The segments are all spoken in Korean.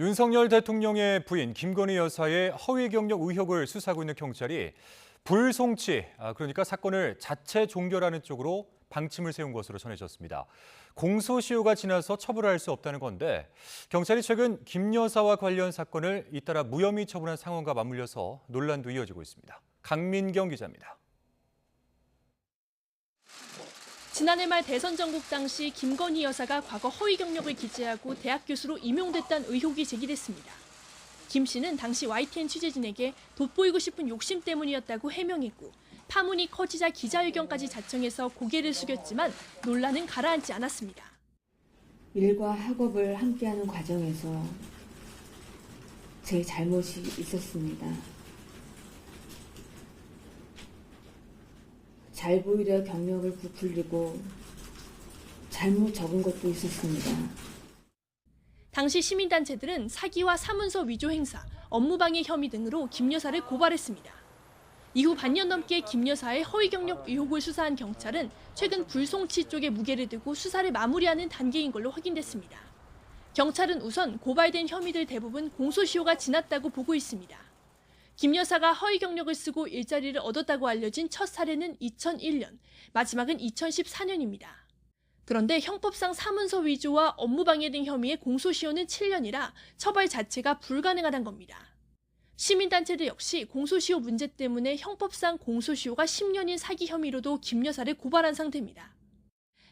윤석열 대통령의 부인 김건희 여사의 허위 경력 의혹을 수사하고 있는 경찰이 불송치, 그러니까 사건을 자체 종결하는 쪽으로 방침을 세운 것으로 전해졌습니다. 공소시효가 지나서 처벌할 수 없다는 건데 경찰이 최근 김 여사와 관련 사건을 잇따라 무혐의 처분한 상황과 맞물려서 논란도 이어지고 있습니다. 강민경 기자입니다. 지난해 말 대선 전국 당시 김건희 여사가 과거 허위 경력을 기재하고 대학 교수로 임용됐다는 의혹이 제기됐습니다. 김 씨는 당시 YTN 취재진에게 돋보이고 싶은 욕심 때문이었다고 해명했고 파문이 커지자 기자회견까지 자청해서 고개를 숙였지만 논란은 가라앉지 않았습니다. 일과 학업을 함께하는 과정에서 제 잘못이 있었습니다. 잘 보이려 경력을 부풀리고 잘못 적은 것도 있었습니다. 당시 시민단체들은 사기와 사문서 위조 행사, 업무방해 혐의 등으로 김 여사를 고발했습니다. 이후 반년 넘게 김 여사의 허위 경력 의혹을 수사한 경찰은 최근 불송치 쪽에 무게를 두고 수사를 마무리하는 단계인 걸로 확인됐습니다. 경찰은 우선 고발된 혐의들 대부분 공소시효가 지났다고 보고 있습니다. 김 여사가 허위 경력을 쓰고 일자리를 얻었다고 알려진 첫 사례는 2001년, 마지막은 2014년입니다. 그런데 형법상 사문서 위조와 업무방해 등 혐의의 공소시효는 7년이라 처벌 자체가 불가능하다는 겁니다. 시민단체들 역시 공소시효 문제 때문에 형법상 공소시효가 10년인 사기 혐의로도 김 여사를 고발한 상태입니다.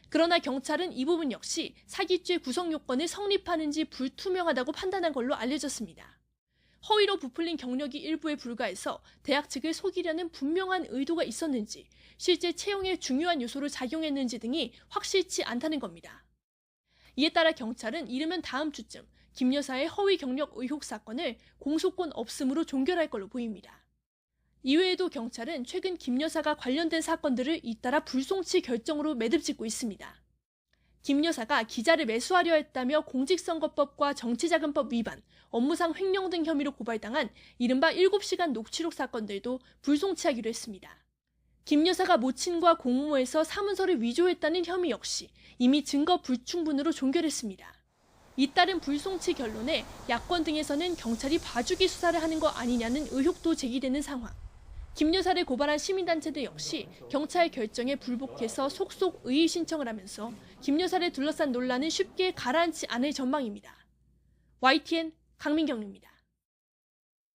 그러나 경찰은 이 부분 역시 사기죄 구성 요건을 성립하는지 불투명하다고 판단한 걸로 알려졌습니다. 허위로 부풀린 경력이 일부에 불과해서 대학 측을 속이려는 분명한 의도가 있었는지, 실제 채용에 중요한 요소로 작용했는지 등이 확실치 않다는 겁니다. 이에 따라 경찰은 이르면 다음 주쯤 김 여사의 허위 경력 의혹 사건을 공소권 없음으로 종결할 걸로 보입니다. 이외에도 경찰은 최근 김 여사가 관련된 사건들을 잇따라 불송치 결정으로 매듭짓고 있습니다. 김 여사가 기자를 매수하려 했다며 공직선거법과 정치자금법 위반, 업무상 횡령 등 혐의로 고발당한 이른바 7시간 녹취록 사건들도 불송치하기로 했습니다. 김 여사가 모친과 공모해서 사문서를 위조했다는 혐의 역시 이미 증거 불충분으로 종결했습니다. 잇따른 불송치 결론에 야권 등에서는 경찰이 봐주기 수사를 하는 거 아니냐는 의혹도 제기되는 상황. 김 여사를 고발한 시민단체들 역시 경찰 결정에 불복해서 속속 의의 신청을 하면서 김 여사를 둘러싼 논란은 쉽게 가라앉지 않을 전망입니다. YTN 강민경입니다.